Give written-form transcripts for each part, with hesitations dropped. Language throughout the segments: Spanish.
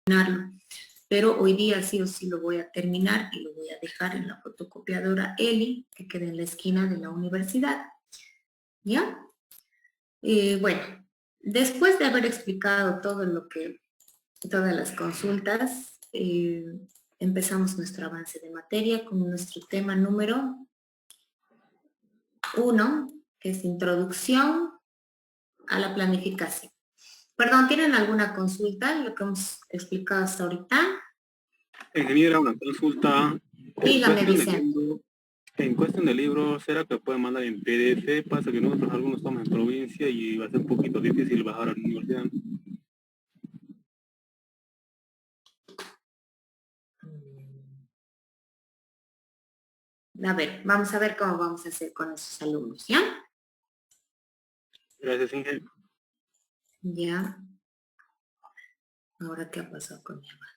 terminarlo. Pero hoy día sí o sí lo voy a terminar y lo voy a dejar en la fotocopiadora Eli, que queda en la esquina de la universidad. ¿Ya? Bueno, después de haber explicado todo todas las consultas, empezamos nuestro avance de materia con nuestro tema número 1, que es introducción a la planificación. Perdón, ¿tienen alguna consulta en lo que hemos explicado hasta ahorita? Ingeniera, una consulta. Dígame, Vicente. En cuestión de libros, ¿será que puede mandar en PDF? Pasa que nosotros algunos estamos en provincia y va a ser un poquito difícil bajar a la universidad. A ver, vamos a ver cómo vamos a hacer con esos alumnos, ¿ya? Gracias, ingeniero. Ya. Ahora, ¿qué ha pasado con mi avance?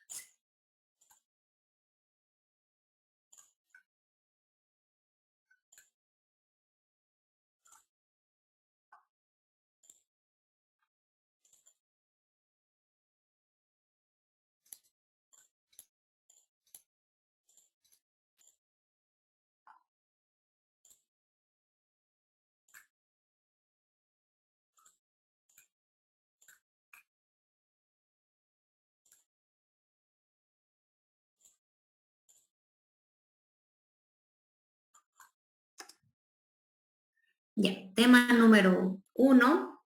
Ya, tema número 1,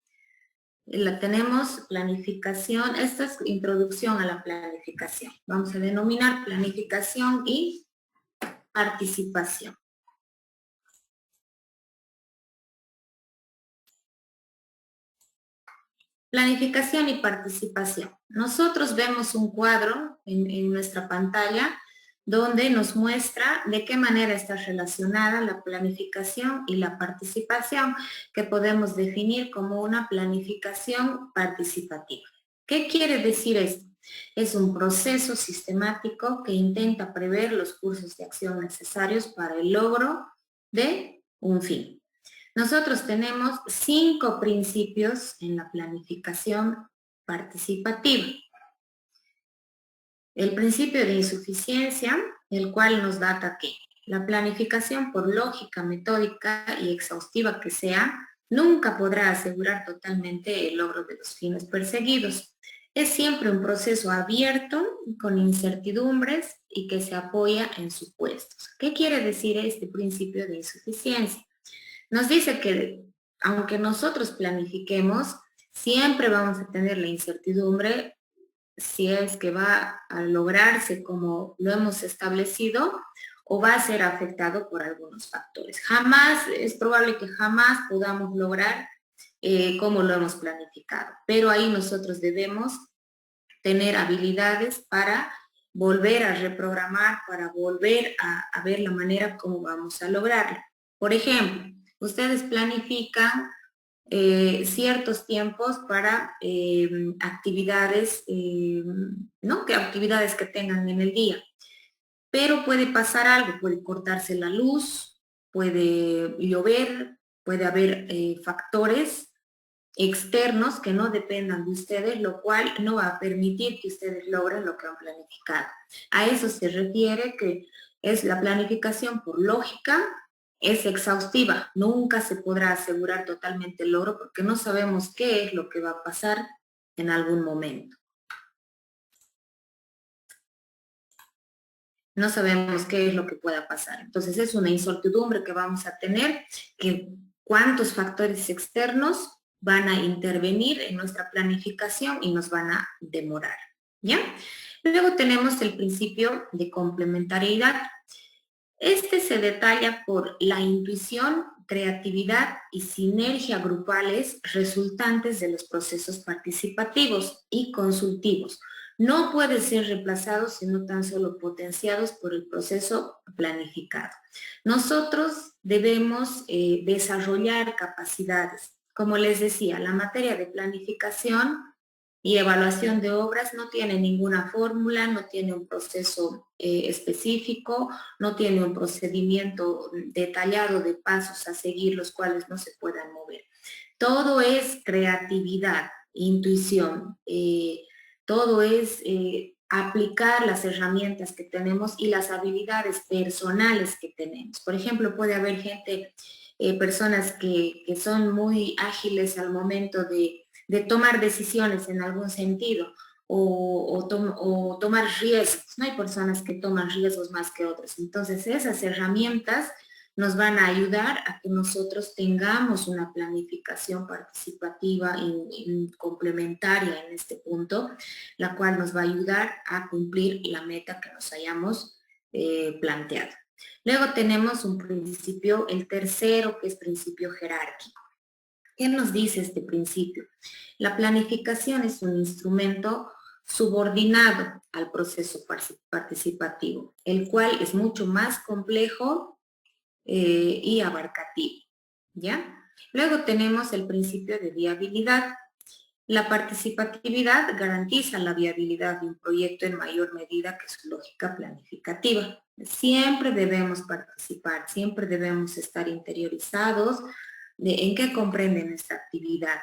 la tenemos planificación, esta es introducción a la planificación. Vamos a denominar planificación y participación. Planificación y participación. Nosotros vemos un cuadro en nuestra pantalla donde nos muestra de qué manera está relacionada la planificación y la participación, que podemos definir como una planificación participativa. ¿Qué quiere decir esto? Es un proceso sistemático que intenta prever los cursos de acción necesarios para el logro de un fin. Nosotros tenemos 5 principios en la planificación participativa. El principio de insuficiencia, el cual nos data que la planificación, por lógica, metódica y exhaustiva que sea, nunca podrá asegurar totalmente el logro de los fines perseguidos. Es siempre un proceso abierto, con incertidumbres y que se apoya en supuestos. ¿Qué quiere decir este principio de insuficiencia? Nos dice que aunque nosotros planifiquemos, siempre vamos a tener la incertidumbre si es que va a lograrse como lo hemos establecido o va a ser afectado por algunos factores. Es probable que jamás podamos lograr como lo hemos planificado, pero ahí nosotros debemos tener habilidades para volver a reprogramar, para volver a ver la manera como vamos a lograrlo. Por ejemplo, ustedes planifican ciertos tiempos para actividades, ¿no? Que actividades que tengan en el día. Pero puede pasar algo, puede cortarse la luz, puede llover, puede haber factores externos que no dependan de ustedes, lo cual no va a permitir que ustedes logren lo que han planificado. A eso se refiere que es la planificación por lógica, es exhaustiva, nunca se podrá asegurar totalmente el logro porque no sabemos qué es lo que va a pasar en algún momento. No sabemos qué es lo que pueda pasar. Entonces es una incertidumbre que vamos a tener, que cuántos factores externos van a intervenir en nuestra planificación y nos van a demorar, ¿ya? Luego tenemos el principio de complementariedad. Este se detalla por la intuición, creatividad y sinergia grupales resultantes de los procesos participativos y consultivos. No pueden ser reemplazados, sino tan solo potenciados por el proceso planificado. Nosotros debemos desarrollar capacidades. Como les decía, la materia de planificación y evaluación de obras no tiene ninguna fórmula, no tiene un proceso específico, no tiene un procedimiento detallado de pasos a seguir los cuales no se puedan mover. Todo es creatividad, intuición, todo es aplicar las herramientas que tenemos y las habilidades personales que tenemos. Por ejemplo, puede haber gente, personas que son muy ágiles al momento de tomar decisiones en algún sentido o tomar riesgos. No hay personas que toman riesgos más que otros. Entonces, esas herramientas nos van a ayudar a que nosotros tengamos una planificación participativa y complementaria en este punto, la cual nos va a ayudar a cumplir la meta que nos hayamos planteado. Luego tenemos un principio, el tercero, que es principio jerárquico. ¿Qué nos dice este principio? La planificación es un instrumento subordinado al proceso participativo, el cual es mucho más complejo y abarcativo, ¿ya? Luego tenemos el principio de viabilidad. La participatividad garantiza la viabilidad de un proyecto en mayor medida que su lógica planificativa. Siempre debemos participar, siempre debemos estar interiorizados de en qué comprenden esta actividad,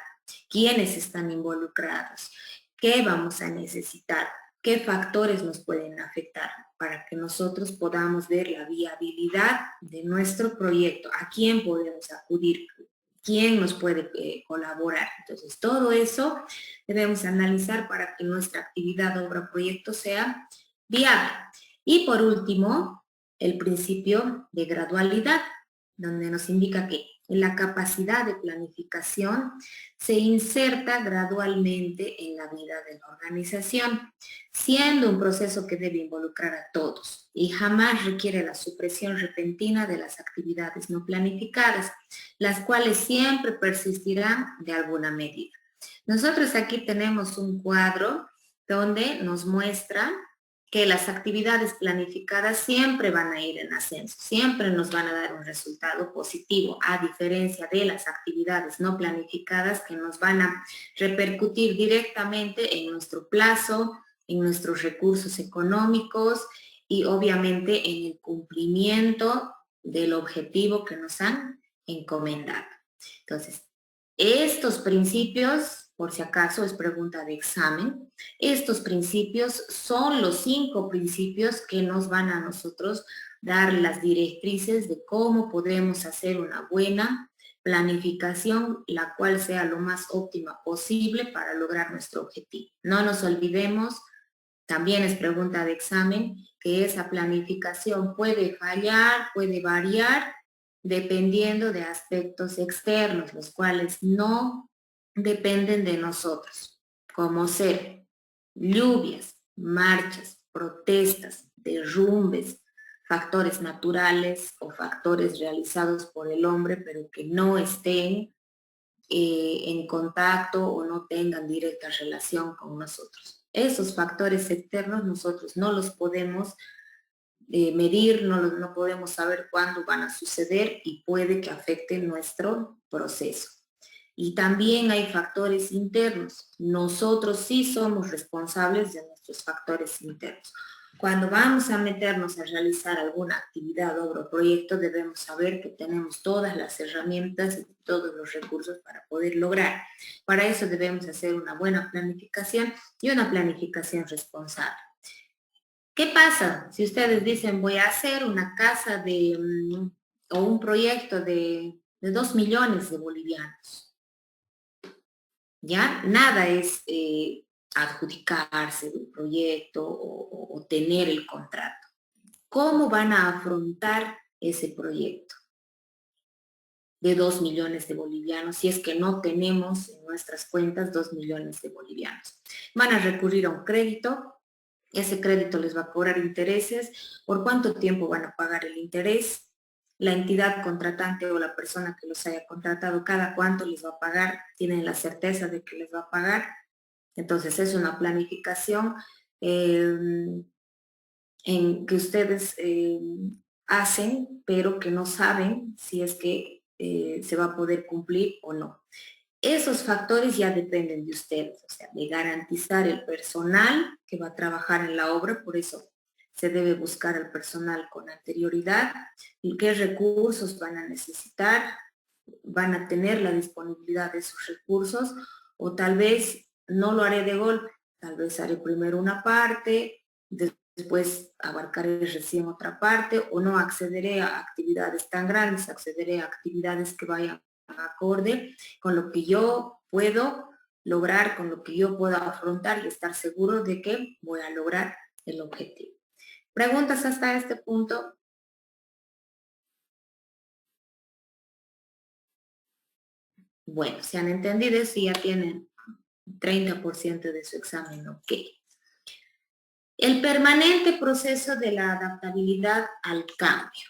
quiénes están involucrados, qué vamos a necesitar, qué factores nos pueden afectar para que nosotros podamos ver la viabilidad de nuestro proyecto, a quién podemos acudir, quién nos puede colaborar. Entonces, todo eso debemos analizar para que nuestra actividad, obra, proyecto sea viable. Y por último, el principio de gradualidad, donde nos indica que la capacidad de planificación se inserta gradualmente en la vida de la organización, siendo un proceso que debe involucrar a todos y jamás requiere la supresión repentina de las actividades no planificadas, las cuales siempre persistirán de alguna medida. Nosotros aquí tenemos un cuadro donde nos muestra que las actividades planificadas siempre van a ir en ascenso, siempre nos van a dar un resultado positivo, a diferencia de las actividades no planificadas que nos van a repercutir directamente en nuestro plazo, en nuestros recursos económicos y obviamente en el cumplimiento del objetivo que nos han encomendado. Entonces, estos principios, por si acaso es pregunta de examen, estos principios son los 5 principios que nos van a nosotros dar las directrices de cómo podemos hacer una buena planificación, la cual sea lo más óptima posible para lograr nuestro objetivo. No nos olvidemos, también es pregunta de examen, que esa planificación puede fallar, puede variar, dependiendo de aspectos externos, los cuales no dependen de nosotros, como ser lluvias, marchas, protestas, derrumbes, factores naturales o factores realizados por el hombre, pero que no estén en contacto o no tengan directa relación con nosotros. Esos factores externos nosotros no los podemos medir, no podemos saber cuándo van a suceder y puede que afecten nuestro proceso. Y también hay factores internos. Nosotros sí somos responsables de nuestros factores internos. Cuando vamos a meternos a realizar alguna actividad, obra o proyecto, debemos saber que tenemos todas las herramientas y todos los recursos para poder lograr. Para eso debemos hacer una buena planificación y una planificación responsable. ¿Qué pasa si ustedes dicen voy a hacer una casa o un proyecto de 2 millones de bolivianos? Ya nada es adjudicarse del proyecto o tener el contrato. ¿Cómo van a afrontar ese proyecto de 2 millones de bolivianos si es que no tenemos en nuestras cuentas 2 millones de bolivianos? Van a recurrir a un crédito. Ese crédito les va a cobrar intereses. ¿Por cuánto tiempo van a pagar el interés? La entidad contratante o la persona que los haya contratado, cada cuánto les va a pagar, tienen la certeza de que les va a pagar. Entonces es una planificación en que ustedes hacen, pero que no saben si es que se va a poder cumplir o no. Esos factores ya dependen de ustedes, o sea, de garantizar el personal que va a trabajar en la obra, por eso se debe buscar al personal con anterioridad y qué recursos van a necesitar, van a tener la disponibilidad de esos recursos o tal vez no lo haré de golpe, Tal vez haré primero una parte, después abarcaré recién otra parte, o no accederé a actividades tan grandes, accederé a actividades que vayan acorde con lo que yo puedo lograr, con lo que yo puedo afrontar y estar seguro de que voy a lograr el objetivo. ¿Preguntas hasta este punto? Bueno, si han entendido eso, ya tienen 30% de su examen, ok. El permanente proceso de la adaptabilidad al cambio.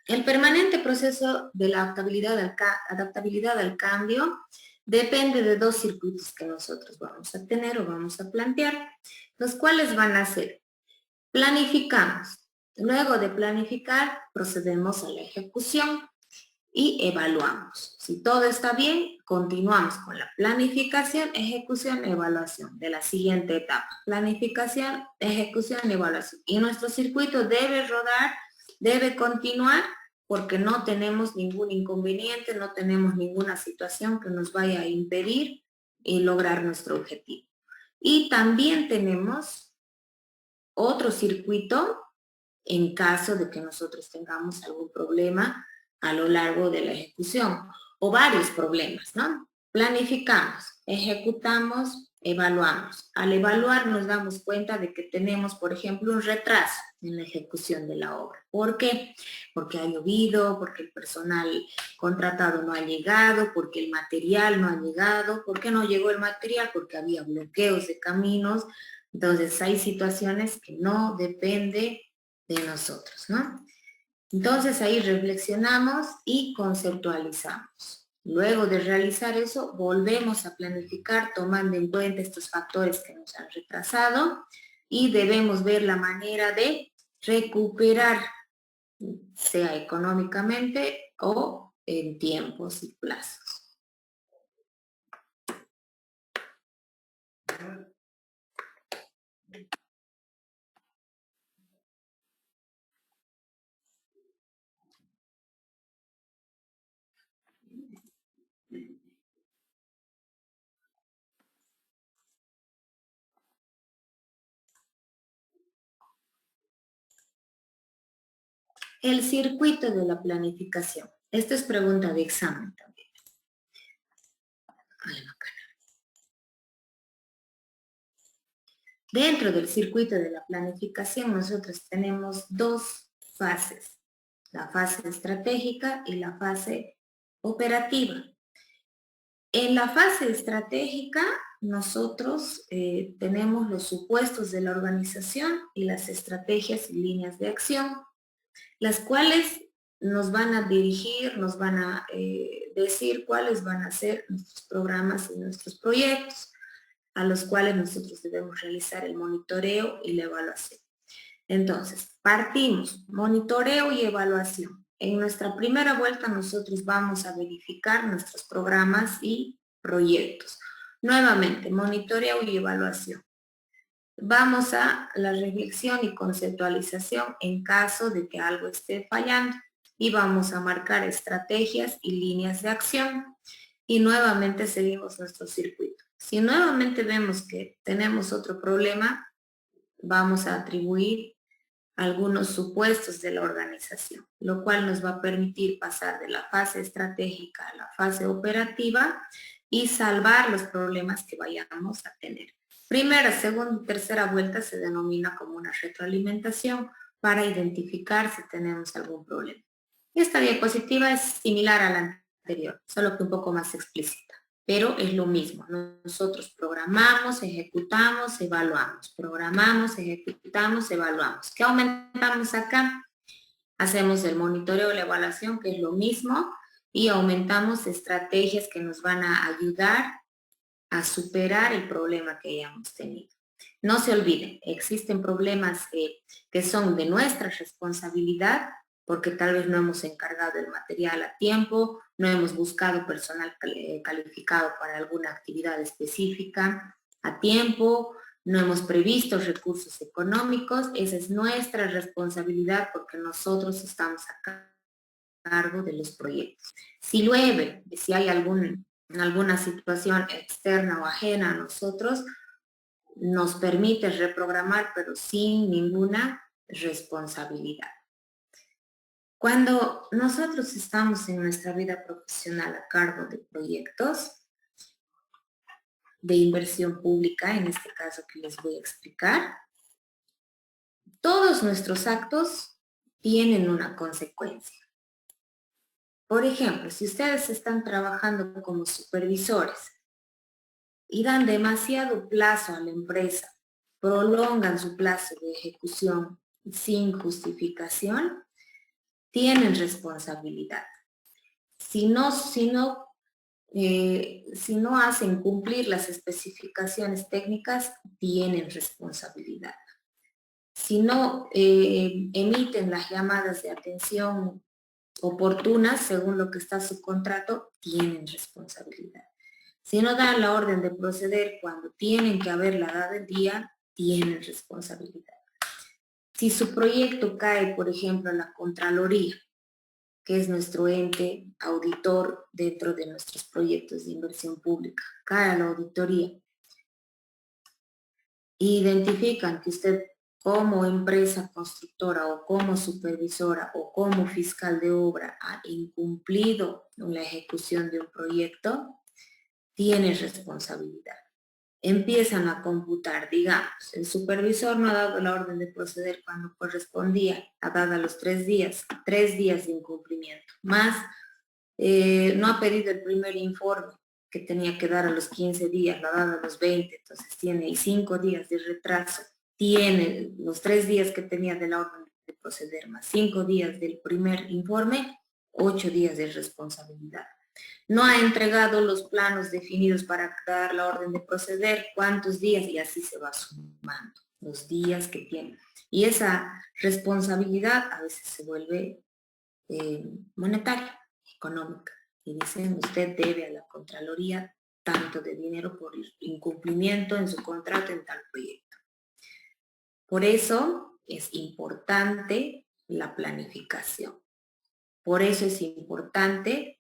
El permanente proceso de la adaptabilidad al cambio depende de dos circuitos que nosotros vamos a tener o vamos a plantear, los cuales van a ser: planificamos. Luego de planificar, procedemos a la ejecución y evaluamos. Si todo está bien, continuamos con la planificación, ejecución, evaluación de la siguiente etapa. Planificación, ejecución, evaluación. Y nuestro circuito debe rodar, debe continuar, porque no tenemos ningún inconveniente, no tenemos ninguna situación que nos vaya a impedir lograr nuestro objetivo. Y también tenemos otro circuito en caso de que nosotros tengamos algún problema a lo largo de la ejecución o varios problemas, ¿no? Planificamos, ejecutamos, evaluamos. Al evaluar nos damos cuenta de que tenemos, por ejemplo, un retraso en la ejecución de la obra. ¿Por qué? Porque ha llovido, porque el personal contratado no ha llegado, porque el material no ha llegado. ¿Por qué no llegó el material? Porque había bloqueos de caminos. Entonces hay situaciones que no dependen de nosotros, ¿no? Entonces ahí reflexionamos y conceptualizamos. Luego de realizar eso, volvemos a planificar tomando en cuenta estos factores que nos han retrasado y debemos ver la manera de recuperar, sea económicamente o en tiempos y plazos. El circuito de la planificación. Esta es pregunta de examen también. Dentro del circuito de la planificación nosotros tenemos dos fases, la fase estratégica y la fase operativa. En la fase estratégica nosotros tenemos los supuestos de la organización y las estrategias y líneas de acción, las cuales nos van a dirigir, nos van a decir cuáles van a ser nuestros programas y nuestros proyectos, a los cuales nosotros debemos realizar el monitoreo y la evaluación. Entonces, partimos, monitoreo y evaluación. En nuestra primera vuelta nosotros vamos a verificar nuestros programas y proyectos. Nuevamente, monitoreo y evaluación. Vamos a la reflexión y conceptualización en caso de que algo esté fallando y vamos a marcar estrategias y líneas de acción y nuevamente seguimos nuestro circuito. Si nuevamente vemos que tenemos otro problema, vamos a atribuir algunos supuestos de la organización, lo cual nos va a permitir pasar de la fase estratégica a la fase operativa y salvar los problemas que vayamos a tener. Primera, segunda y tercera vuelta se denomina como una retroalimentación para identificar si tenemos algún problema. Esta diapositiva es similar a la anterior, solo que un poco más explícita, pero es lo mismo. Nosotros programamos, ejecutamos, evaluamos. Programamos, ejecutamos, evaluamos. ¿Qué aumentamos acá? Hacemos el monitoreo, la evaluación, que es lo mismo, y aumentamos estrategias que nos van a ayudar a superar el problema que hayamos tenido. No se olviden, existen problemas que son de nuestra responsabilidad, porque tal vez no hemos encargado el material a tiempo, no hemos buscado personal calificado para alguna actividad específica a tiempo, no hemos previsto recursos económicos, esa es nuestra responsabilidad porque nosotros estamos a cargo de los proyectos. Si llueve, si hay alguna situación externa o ajena a nosotros, nos permite reprogramar, pero sin ninguna responsabilidad. Cuando nosotros estamos en nuestra vida profesional a cargo de proyectos de inversión pública, en este caso que les voy a explicar, todos nuestros actos tienen una consecuencia. Por ejemplo, si ustedes están trabajando como supervisores y dan demasiado plazo a la empresa, prolongan su plazo de ejecución sin justificación, tienen responsabilidad. Si no hacen cumplir las especificaciones técnicas, tienen responsabilidad. Si no emiten las llamadas de atención oportunas según lo que está su contrato, tienen responsabilidad. Si no dan la orden de proceder cuando tienen que haberla dado el día, tienen responsabilidad. Si su proyecto cae, por ejemplo, en la Contraloría, que es nuestro ente auditor dentro de nuestros proyectos de inversión pública, cae a la auditoría, identifican que usted como empresa constructora o como supervisora o como fiscal de obra ha incumplido la ejecución de un proyecto, tiene responsabilidad. Empiezan a computar, digamos, el supervisor no ha dado la orden de proceder cuando correspondía, ha dado a los 3 días de incumplimiento, más no ha pedido el primer informe que tenía que dar a los 15 días, lo ha dado a los 20, entonces tiene 5 días de retraso, tiene los 3 días que tenía de la orden de proceder, más 5 días del primer informe, 8 días de responsabilidad. No ha entregado los planos definidos para dar la orden de proceder, cuántos días, y así se va sumando los días que tiene. Y esa responsabilidad a veces se vuelve monetaria, económica. Y dicen, usted debe a la Contraloría tanto de dinero por incumplimiento en su contrato en tal proyecto. Por eso es importante la planificación. Por eso es importante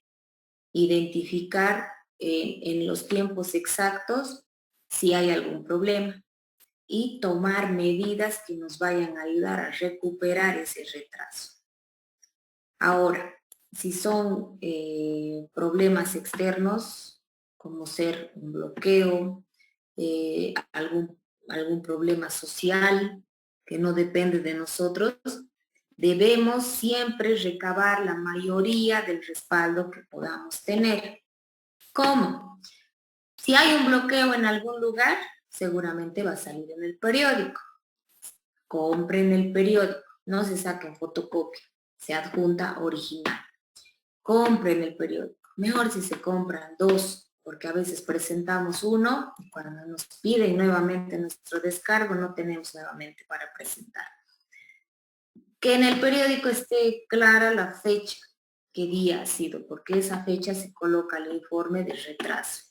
identificar en los tiempos exactos si hay algún problema y tomar medidas que nos vayan a ayudar a recuperar ese retraso. Ahora, si son problemas externos, como ser un bloqueo, algún problema social que no depende de nosotros, debemos siempre recabar la mayoría del respaldo que podamos tener. ¿Cómo? Si hay un bloqueo en algún lugar, seguramente va a salir en el periódico. Compren el periódico, no se saquen fotocopia, se adjunta original. Compren el periódico. Mejor si se compran 2, porque a veces presentamos uno y cuando nos piden nuevamente nuestro descargo no tenemos nuevamente para presentar. Que en el periódico esté clara la fecha, qué día ha sido, porque esa fecha se coloca el informe de retraso.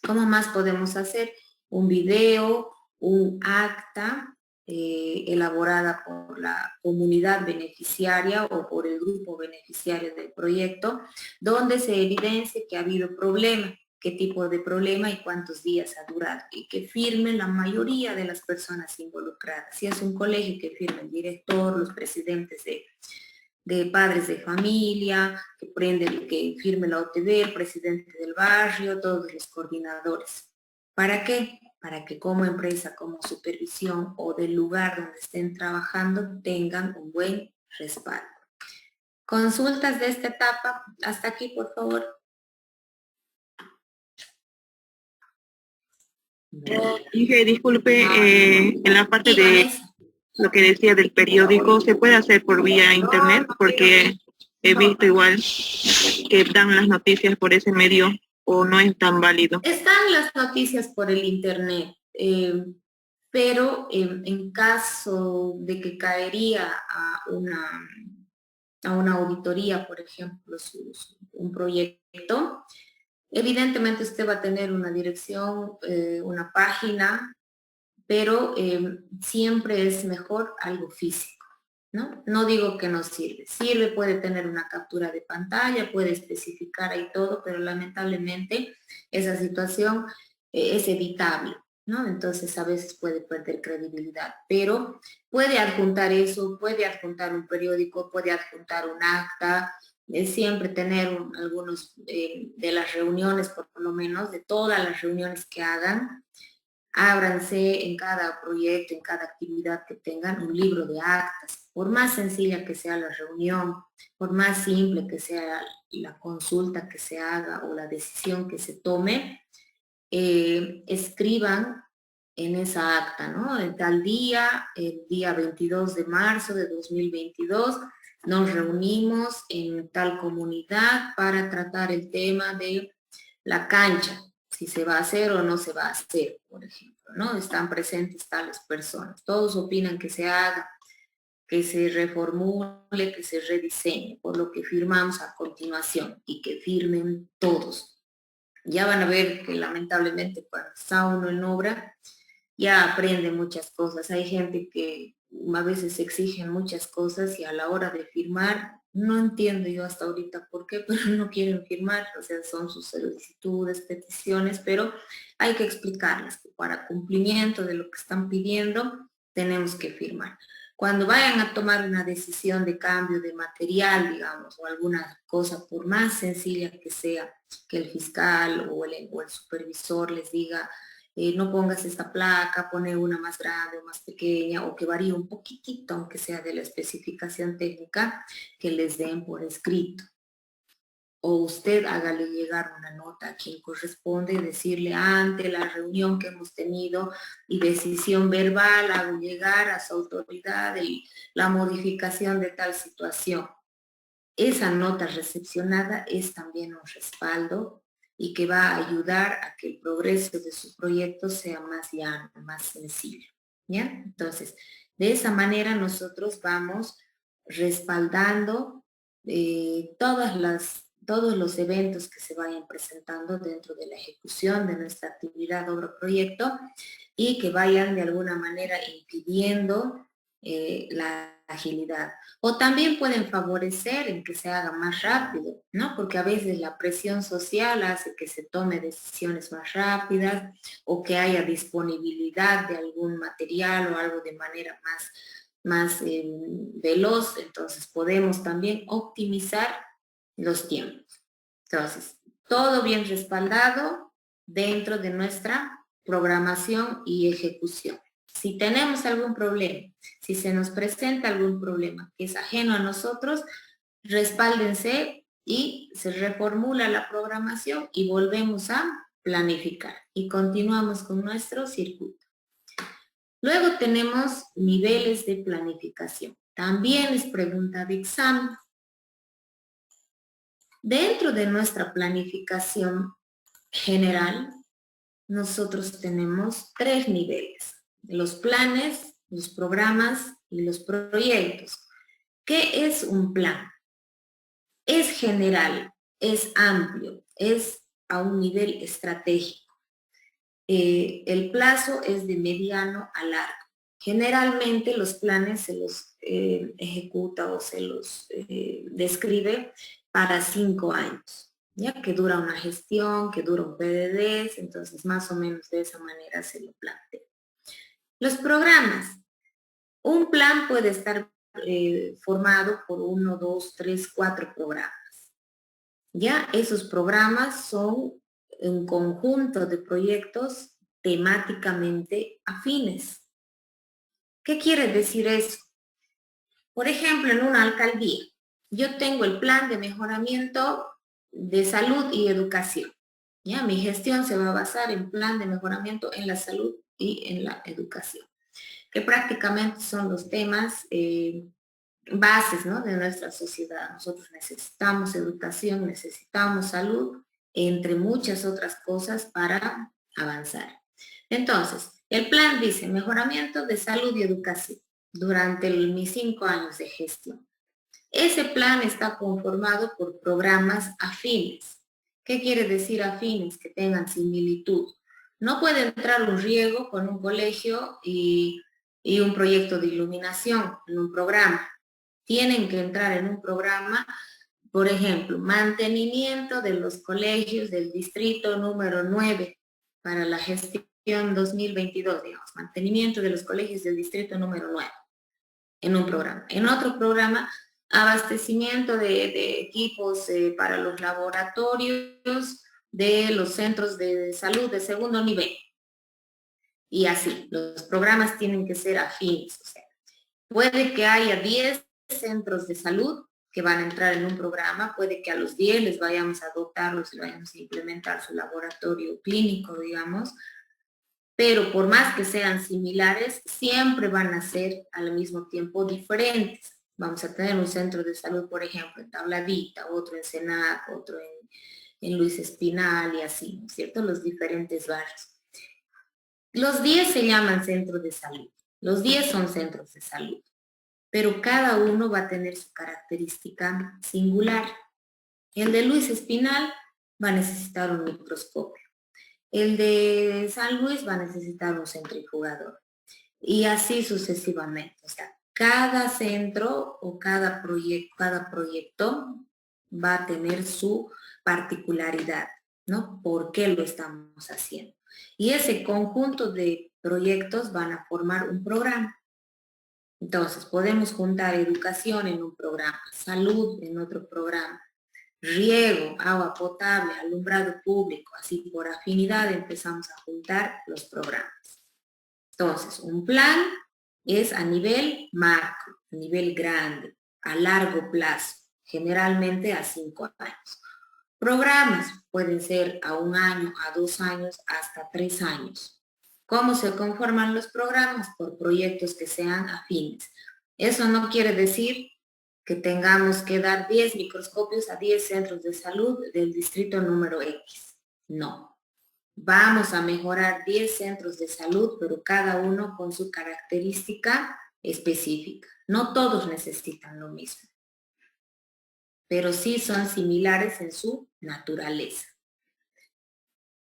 ¿Cómo más podemos hacer? Un video, un acta elaborada por la comunidad beneficiaria o por el grupo beneficiario del proyecto, donde se evidencie que ha habido problema, qué tipo de problema y cuántos días ha durado, y que firmen la mayoría de las personas involucradas. Si es un colegio, que firme el director, los presidentes de padres de familia, que firme la OTB, el presidente del barrio, todos los coordinadores. ¿Para qué? Para que como empresa, como supervisión o del lugar donde estén trabajando tengan un buen respaldo. Consultas de esta etapa, hasta aquí por favor. Dije, disculpe, en la parte de lo que decía del periódico, ¿se puede hacer por vía internet? Porque he visto igual que dan las noticias por ese medio, o no es tan válido. Están las noticias por el internet, pero en caso de que caería a una auditoría, por ejemplo, un proyecto, evidentemente usted va a tener una dirección, una página pero siempre es mejor algo físico, ¿no? No digo que no sirve. Sirve, puede tener una captura de pantalla, puede especificar ahí todo, pero lamentablemente esa situación es evitable, ¿no? Entonces a veces puede perder credibilidad, pero puede adjuntar eso, puede adjuntar un periódico, puede adjuntar un acta, siempre tener algunos de las reuniones, por lo menos, de todas las reuniones que hagan, ábranse en cada proyecto, en cada actividad que tengan, un libro de actas. Por más sencilla que sea la reunión, por más simple que sea la consulta que se haga o la decisión que se tome, escriban en esa acta, ¿no? En tal día, el día 22 de marzo de 2022, nos reunimos en tal comunidad para tratar el tema de la cancha, si se va a hacer o no se va a hacer, por ejemplo, ¿no? Están presentes tales personas. Todos opinan que se haga, que se reformule, que se rediseñe, por lo que firmamos a continuación y que firmen todos. Ya van a ver que lamentablemente cuando está uno en obra, ya aprende muchas cosas. Hay gente que a veces exigen muchas cosas y a la hora de firmar, no entiendo yo hasta ahorita por qué, pero no quieren firmar, o sea, son sus solicitudes, peticiones, pero hay que explicarles que para cumplimiento de lo que están pidiendo, tenemos que firmar. Cuando vayan a tomar una decisión de cambio de material, digamos, o alguna cosa, por más sencilla que sea, que el fiscal o el supervisor les diga, no pongas esta placa, pone una más grande o más pequeña, o que varíe un poquitito, aunque sea de la especificación técnica, que les den por escrito. O usted hágale llegar una nota a quien corresponde, decirle ante la reunión que hemos tenido y decisión verbal, hago llegar a su autoridad la modificación de tal situación. Esa nota recepcionada es también un respaldo y que va a ayudar a que el progreso de su proyecto sea más llano, más sencillo. ¿Ya? Entonces, de esa manera nosotros vamos respaldando todos los eventos que se vayan presentando dentro de la ejecución de nuestra actividad obra proyecto y que vayan de alguna manera impidiendo la agilidad. O también pueden favorecer en que se haga más rápido, ¿no? Porque a veces la presión social hace que se tome decisiones más rápidas o que haya disponibilidad de algún material o algo de manera más veloz. Entonces podemos también optimizar los tiempos. Entonces, todo bien respaldado dentro de nuestra programación y ejecución. Si tenemos algún problema, si se nos presenta algún problema que es ajeno a nosotros, respáldense y se reformula la programación y volvemos a planificar y continuamos con nuestro circuito. Luego tenemos niveles de planificación. También es pregunta de examen. Dentro de nuestra planificación general, nosotros tenemos 3 niveles: los planes, los programas y los proyectos. ¿Qué es un plan? Es general, es amplio, es a un nivel estratégico. El plazo es de mediano a largo. Generalmente los planes se los ejecuta o se los describe para 5 años, ya que dura una gestión, que dura un PDD, entonces más o menos de esa manera se lo plantea. Los programas. Un plan puede estar formado por 1, 2, 3, 4 programas. Ya esos programas son un conjunto de proyectos temáticamente afines. ¿Qué quiere decir eso? Por ejemplo, en una alcaldía, yo tengo el plan de mejoramiento de salud y educación. ¿Ya? Mi gestión se va a basar en plan de mejoramiento en la salud y en la educación, que prácticamente son los temas bases, ¿no?, de nuestra sociedad. Nosotros necesitamos educación, necesitamos salud, entre muchas otras cosas para avanzar. Entonces, el plan dice mejoramiento de salud y educación durante mis 5 años de gestión. Ese plan está conformado por programas afines. ¿Qué quiere decir afines? Que tengan similitud. No puede entrar un riego con un colegio y un proyecto de iluminación en un programa. Tienen que entrar en un programa, por ejemplo, mantenimiento de los colegios del distrito número 9 para la gestión 2022, digamos, mantenimiento de los colegios del distrito número 9 en un programa. En otro programa, abastecimiento de equipos para los laboratorios de los centros de salud de segundo nivel. Y así, los programas tienen que ser afines. O sea, puede que haya 10 centros de salud que van a entrar en un programa, puede que a los 10 les vayamos a dotarlos y vayamos a implementar su laboratorio clínico, digamos, pero por más que sean similares, siempre van a ser al mismo tiempo diferentes. Vamos a tener un centro de salud, por ejemplo, en Tabladita, otro en Senac, otro en Luis Espinal y así, ¿no es cierto? Los diferentes barrios. Los 10 se llaman centros de salud. Los 10 son centros de salud, pero cada uno va a tener su característica singular. El de Luis Espinal va a necesitar un microscopio. El de San Luis va a necesitar un centrifugador. Y así sucesivamente. O sea, cada centro o cada proyecto va a tener su particularidad, ¿no? ¿Por qué lo estamos haciendo? Y ese conjunto de proyectos van a formar un programa. Entonces, podemos juntar educación en un programa, salud en otro programa, riego, agua potable, alumbrado público, así por afinidad empezamos a juntar los programas. Entonces, un plan es a nivel macro, a nivel grande, a largo plazo, generalmente a 5 años. Programas pueden ser a 1 año, a 2 años, hasta 3 años. ¿Cómo se conforman los programas? Por proyectos que sean afines. Eso no quiere decir que tengamos que dar 10 microscopios a 10 centros de salud del distrito número X. No. Vamos a mejorar 10 centros de salud, pero cada uno con su característica específica. No todos necesitan lo mismo, pero sí son similares en su naturaleza.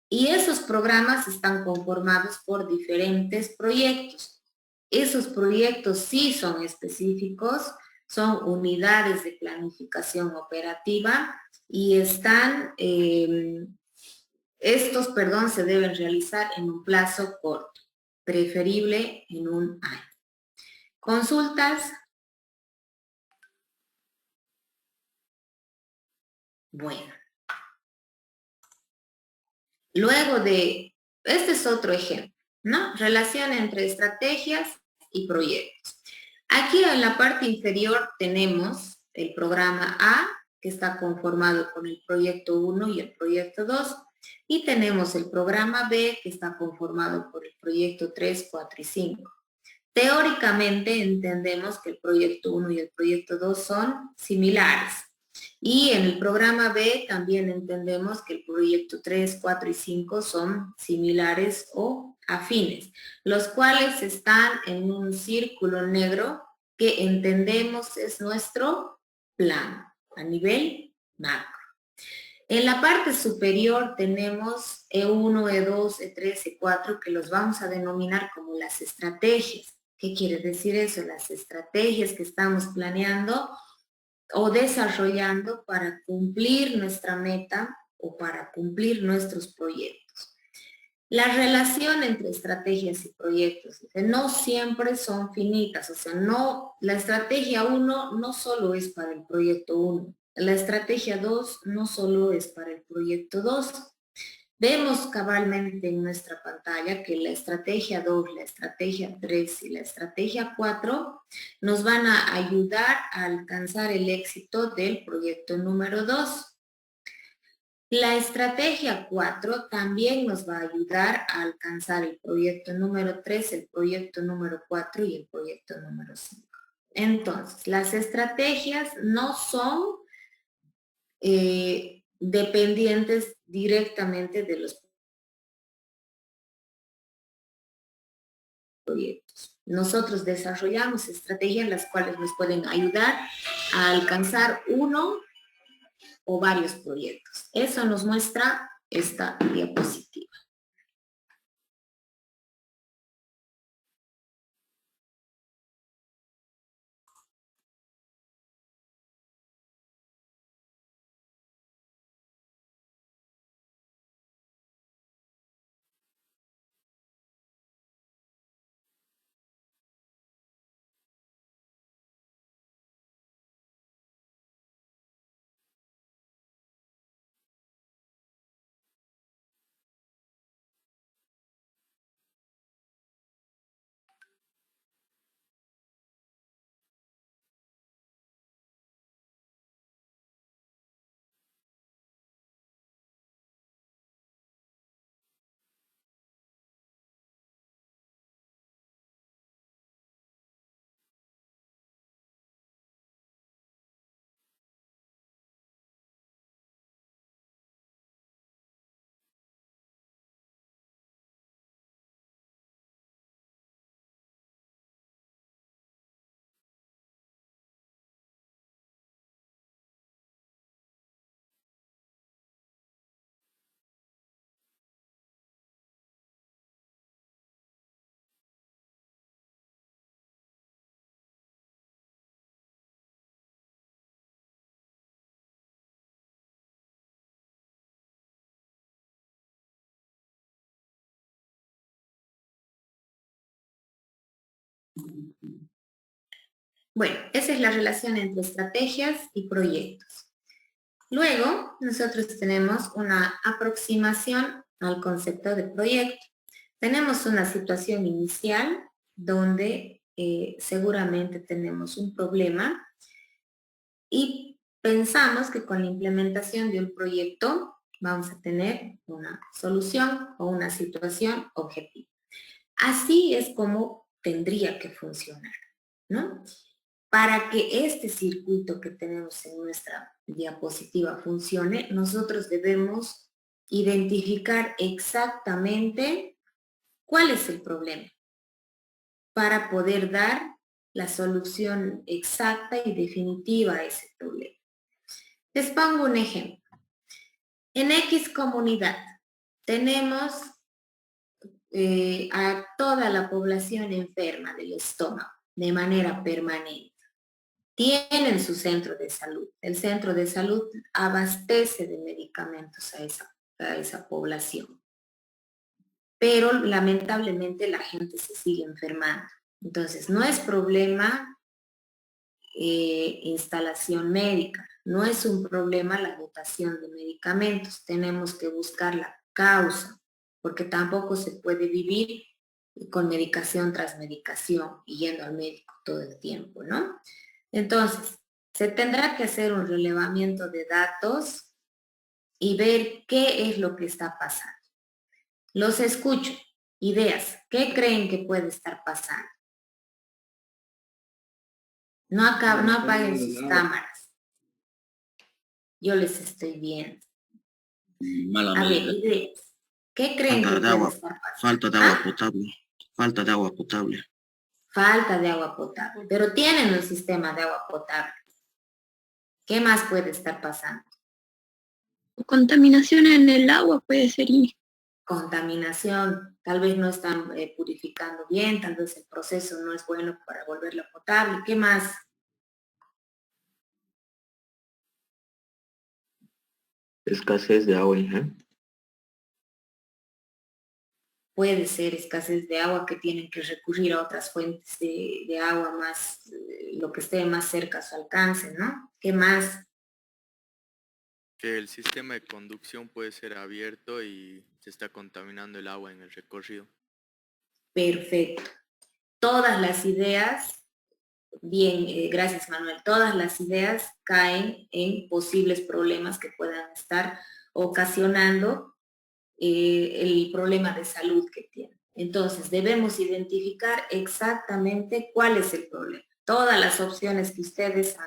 Y esos programas están conformados por diferentes proyectos. Esos proyectos sí son específicos, son unidades de planificación operativa y están, se deben realizar en un plazo corto, preferible en 1 año. ¿Consultas? Bueno. Luego de, este es otro ejemplo, ¿no? Relación entre estrategias y proyectos. Aquí en la parte inferior tenemos el programa A, que está conformado con el proyecto 1 y el proyecto 2, y tenemos el programa B, que está conformado por el proyecto 3, 4 y 5. Teóricamente entendemos que el proyecto 1 y el proyecto 2 son similares. Y en el programa B también entendemos que el proyecto 3, 4 y 5 son similares o afines, los cuales están en un círculo negro que entendemos es nuestro plan a nivel macro. En la parte superior tenemos E1, E2, E3, E4 que los vamos a denominar como las estrategias. ¿Qué quiere decir eso? Las estrategias que estamos planeando o desarrollando para cumplir nuestra meta o para cumplir nuestros proyectos. La relación entre estrategias y proyectos no siempre son finitas, o sea, no, la estrategia 1 no solo es para el proyecto 1, la estrategia 2 no solo es para el proyecto 2. Vemos cabalmente en nuestra pantalla que la estrategia 2, la estrategia 3 y la estrategia 4 nos van a ayudar a alcanzar el éxito del proyecto número 2. La estrategia 4 también nos va a ayudar a alcanzar el proyecto número 3, el proyecto número 4 y el proyecto número 5. Entonces, las estrategias no son dependientes directamente de los proyectos. Nosotros desarrollamos estrategias las cuales nos pueden ayudar a alcanzar uno o varios proyectos. Eso nos muestra esta diapositiva. Bueno, esa es la relación entre estrategias y proyectos. Luego, nosotros tenemos una aproximación al concepto de proyecto. Tenemos una situación inicial donde seguramente tenemos un problema y pensamos que con la implementación de un proyecto vamos a tener una solución o una situación objetiva. Así es como tendría que funcionar, ¿no? Para que este circuito que tenemos en nuestra diapositiva funcione, nosotros debemos identificar exactamente cuál es el problema para poder dar la solución exacta y definitiva a ese problema. Les pongo un ejemplo. En X comunidad tenemos a toda la población enferma del estómago de manera permanente. Tienen su centro de salud. El centro de salud abastece de medicamentos a esa población. Pero lamentablemente la gente se sigue enfermando. Entonces, no es problema instalación médica, no es un problema la dotación de medicamentos. Tenemos que buscar la causa, porque tampoco se puede vivir con medicación tras medicación y yendo al médico todo el tiempo, ¿no? Entonces, se tendrá que hacer un relevamiento de datos y ver qué es lo que está pasando. Los escucho. Ideas. ¿Qué creen que puede estar pasando? No apaguen sus cámaras. Yo les estoy viendo. A ver, ideas. ¿Qué creen que puede estar pasando? Falta de agua potable. Falta de agua potable. Falta de agua potable. Pero tienen un sistema de agua potable. ¿Qué más puede estar pasando? Contaminación en el agua puede ser. Contaminación, tal vez no están purificando bien, tal vez el proceso no es bueno para volverla potable. ¿Qué más? Escasez de agua, hija. Puede ser escasez de agua que tienen que recurrir a otras fuentes de agua más, lo que esté más cerca a su alcance, ¿no? ¿Qué más? Que el sistema de conducción puede ser abierto y se está contaminando el agua en el recorrido. Perfecto. Todas las ideas, bien, gracias Manuel, todas las ideas caen en posibles problemas que puedan estar ocasionando el problema de salud que tiene. Entonces, debemos identificar exactamente cuál es el problema. Todas las opciones que ustedes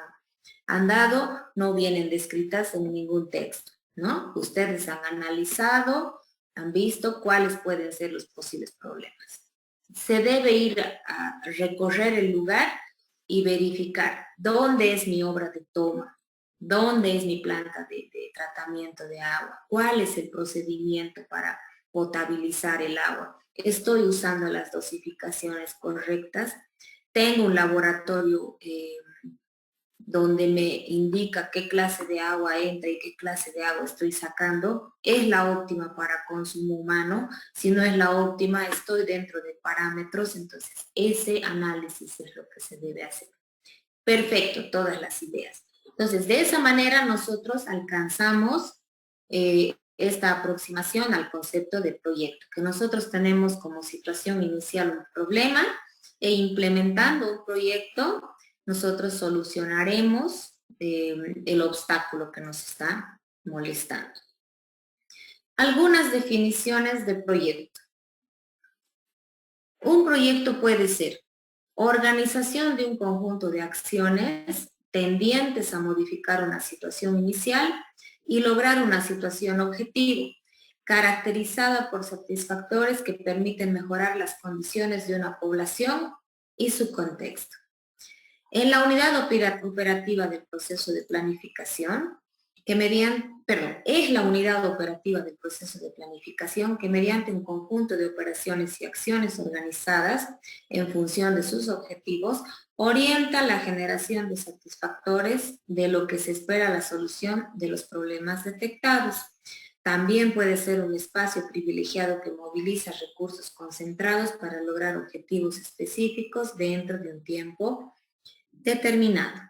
han dado no vienen descritas en ningún texto, ¿no? Ustedes han analizado, han visto cuáles pueden ser los posibles problemas. Se debe ir a recorrer el lugar y verificar dónde es mi obra de toma, dónde es mi planta de tratamiento de agua, cuál es el procedimiento para potabilizar el agua. Estoy usando las dosificaciones correctas. Tengo un laboratorio donde me indica qué clase de agua entra y qué clase de agua estoy sacando. ¿Es la óptima para consumo humano? Si no es la óptima, estoy dentro de parámetros, entonces ese análisis es lo que se debe hacer. Perfecto, todas las ideas. Entonces, de esa manera nosotros alcanzamos esta aproximación al concepto de proyecto, que nosotros tenemos como situación inicial un problema e implementando un proyecto, nosotros solucionaremos el obstáculo que nos está molestando. Algunas definiciones de proyecto. Un proyecto puede ser organización de un conjunto de acciones tendientes a modificar una situación inicial y lograr una situación objetivo, caracterizada por satisfactores que permiten mejorar las condiciones de una población y su contexto. En la unidad operativa del proceso de planificación, es la unidad operativa del proceso de planificación que mediante un conjunto de operaciones y acciones organizadas en función de sus objetivos, orienta la generación de satisfactores de lo que se espera la solución de los problemas detectados. También puede ser un espacio privilegiado que moviliza recursos concentrados para lograr objetivos específicos dentro de un tiempo Determinado.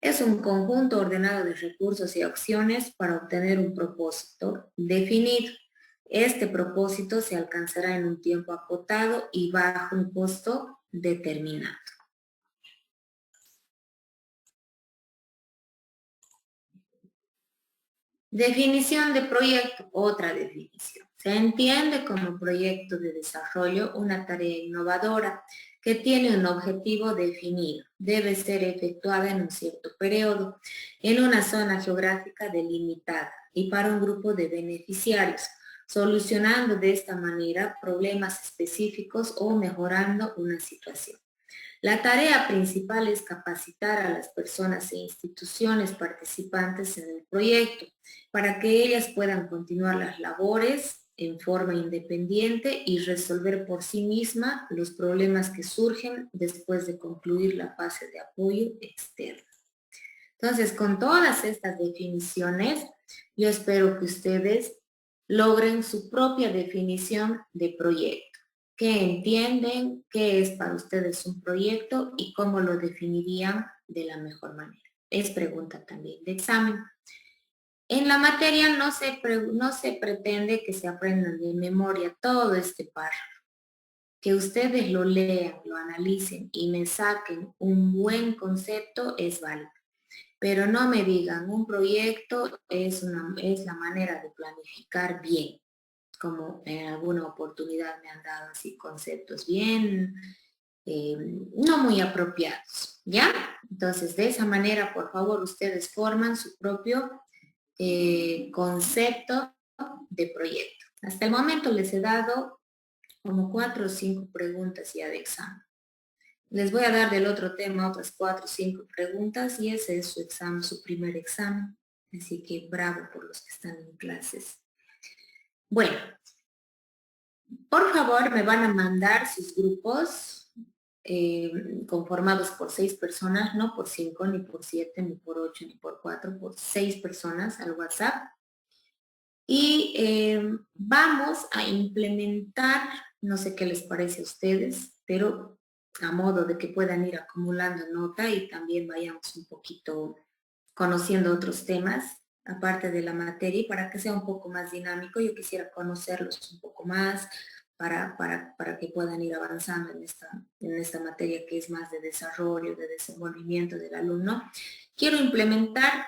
Es un conjunto ordenado de recursos y opciones para obtener un propósito definido. Este propósito se alcanzará en un tiempo acotado y bajo un costo determinado. Definición de proyecto, otra definición. Se entiende como proyecto de desarrollo una tarea innovadora que tiene un objetivo definido. Debe ser efectuada en un cierto periodo, en una zona geográfica delimitada y para un grupo de beneficiarios, solucionando de esta manera problemas específicos o mejorando una situación. La tarea principal es capacitar a las personas e instituciones participantes en el proyecto para que ellas puedan continuar las labores en forma independiente y resolver por sí misma los problemas que surgen después de concluir la fase de apoyo externo. Entonces, con todas estas definiciones, yo espero que ustedes logren su propia definición de proyecto. ¿Qué entienden? ¿Qué es para ustedes un proyecto? ¿Y cómo lo definirían de la mejor manera? Es pregunta también de examen. En la materia no se pretende que se aprendan de memoria todo este párrafo. Que ustedes lo lean, lo analicen y me saquen un buen concepto es válido. Pero no me digan, un proyecto es la manera de planificar bien, como en alguna oportunidad me han dado así conceptos bien, no muy apropiados, ¿ya? Entonces, de esa manera, por favor, ustedes forman su propio concepto de proyecto. Hasta el momento les he dado como 4 o 5 preguntas ya de examen. Les voy a dar del otro tema otras 4 o 5 preguntas y ese es su examen, su primer examen. Así que bravo por los que están en clases. Bueno, por favor me van a mandar sus grupos conformados por 6 personas, no por 5, ni por 7, ni por 8, ni por 4, por 6 personas al WhatsApp. Y vamos a implementar, no sé qué les parece a ustedes, pero a modo de que puedan ir acumulando nota y también vayamos un poquito conociendo otros temas, aparte de la materia, y para que sea un poco más dinámico. Yo quisiera conocerlos un poco más para que puedan ir avanzando en esta materia que es más de desarrollo, de desenvolvimiento del alumno. Quiero implementar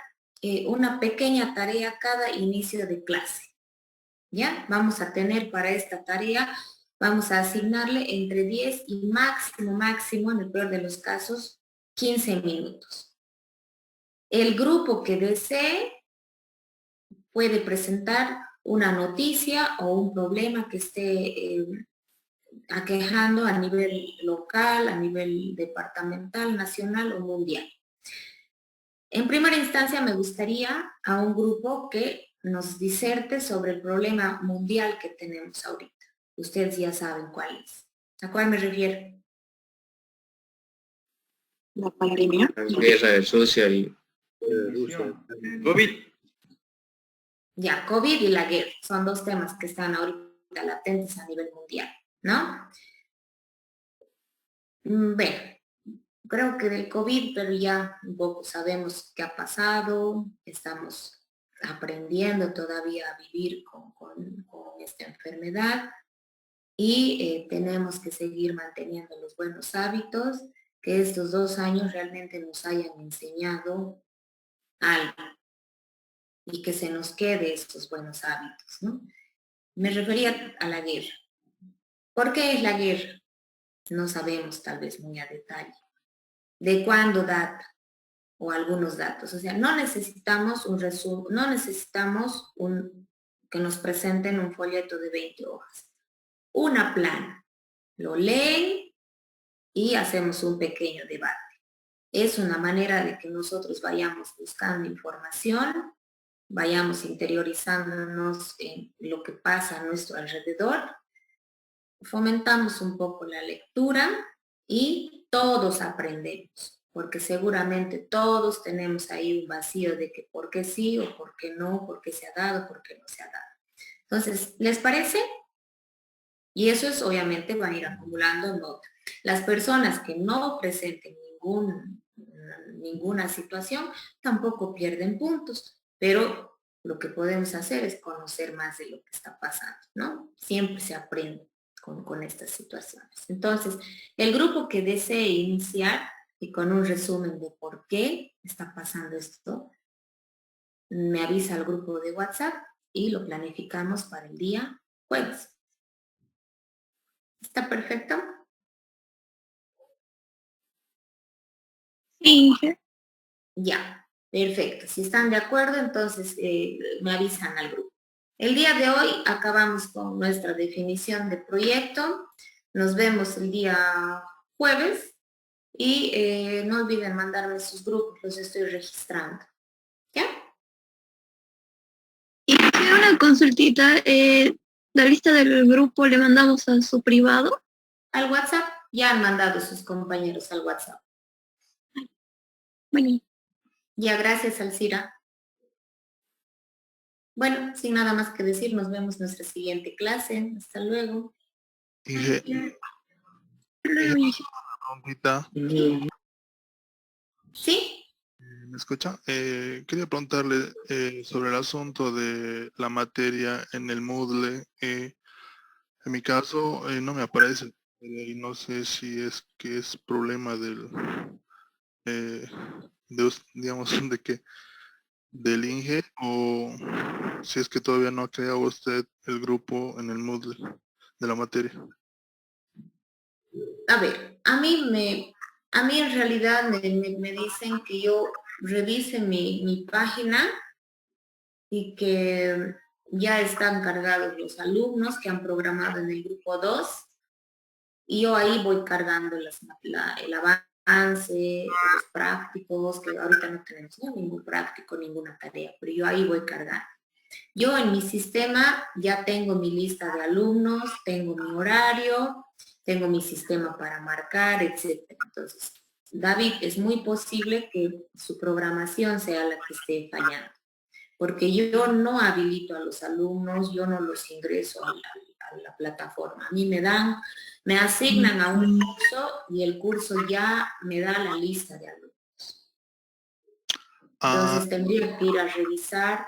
una pequeña tarea cada inicio de clase. ¿Ya? Vamos a tener para esta tarea, vamos a asignarle entre 10 y máximo, en el peor de los casos, 15 minutos. El grupo que desee puede presentar una noticia o un problema que esté aquejando a nivel local, a nivel departamental, nacional o mundial. En primera instancia me gustaría a un grupo que nos diserte sobre el problema mundial que tenemos ahorita. Ustedes ya saben cuál es. ¿A cuál me refiero? La pandemia. La guerra de Rusia y COVID. Ya, COVID y la guerra. Son 2 temas que están ahorita latentes a nivel mundial, ¿no? Bueno, creo que del COVID, pero ya un poco sabemos qué ha pasado, estamos aprendiendo todavía a vivir con esta enfermedad y tenemos que seguir manteniendo los buenos hábitos, que estos 2 años realmente nos hayan enseñado algo y que se nos quede estos buenos hábitos, ¿no? Me refería a la guerra. ¿Por qué es la guerra? No sabemos tal vez muy a detalle. ¿De cuándo data? O algunos datos. O sea, no necesitamos un resumen, no necesitamos que nos presenten un folleto de 20 hojas. Una plana. Lo leen y hacemos un pequeño debate. Es una manera de que nosotros vayamos buscando información, vayamos interiorizándonos en lo que pasa a nuestro alrededor, fomentamos un poco la lectura y todos aprendemos, porque seguramente todos tenemos ahí un vacío de que por qué sí o por qué no, por qué se ha dado, por qué no se ha dado. Entonces, ¿les parece? Y eso es, obviamente, van a ir acumulando nota. Las personas que no presenten ninguna situación, tampoco pierden puntos, pero lo que podemos hacer es conocer más de lo que está pasando, ¿no? Siempre se aprende con estas situaciones. Entonces, el grupo que desee iniciar y con un resumen de por qué está pasando esto, me avisa al grupo de WhatsApp y lo planificamos para el día jueves. ¿Está perfecto? Sí. Ya, perfecto. Si están de acuerdo, entonces me avisan al grupo. El día de hoy acabamos con nuestra definición de proyecto. Nos vemos el día jueves y no olviden mandarme sus grupos, los estoy registrando. ¿Ya? Y quiero una consultita. La lista del grupo le mandamos a su privado. Al WhatsApp, ya han mandado sus compañeros al WhatsApp. Bueno. Ya, gracias, Alcira. Bueno, sin nada más que decir, nos vemos en nuestra siguiente clase. Hasta luego. Preguntita. ¿Sí? ¿Me escucha? Quería preguntarle sobre el asunto de la materia en el Moodle. En mi caso no me aparece y no sé si es que es problema del, digamos, de que del INGE o si es que todavía no ha creado usted el grupo en el Moodle de la materia. A ver, a mí en realidad me dicen que yo revise mi página y que ya están cargados los alumnos que han programado en el grupo 2 y yo ahí voy cargando el avance, los prácticos, que ahorita no tenemos ningún práctico, ninguna tarea, pero yo ahí voy cargando. Yo en mi sistema ya tengo mi lista de alumnos, tengo mi horario, tengo mi sistema para marcar, etcétera. Entonces, David, es muy posible que su programación sea la que esté fallando, porque yo no habilito a los alumnos, yo no los ingreso a la plataforma. A mí me asignan a un curso y el curso ya me da la lista de alumnos. Entonces tendría que ir a revisar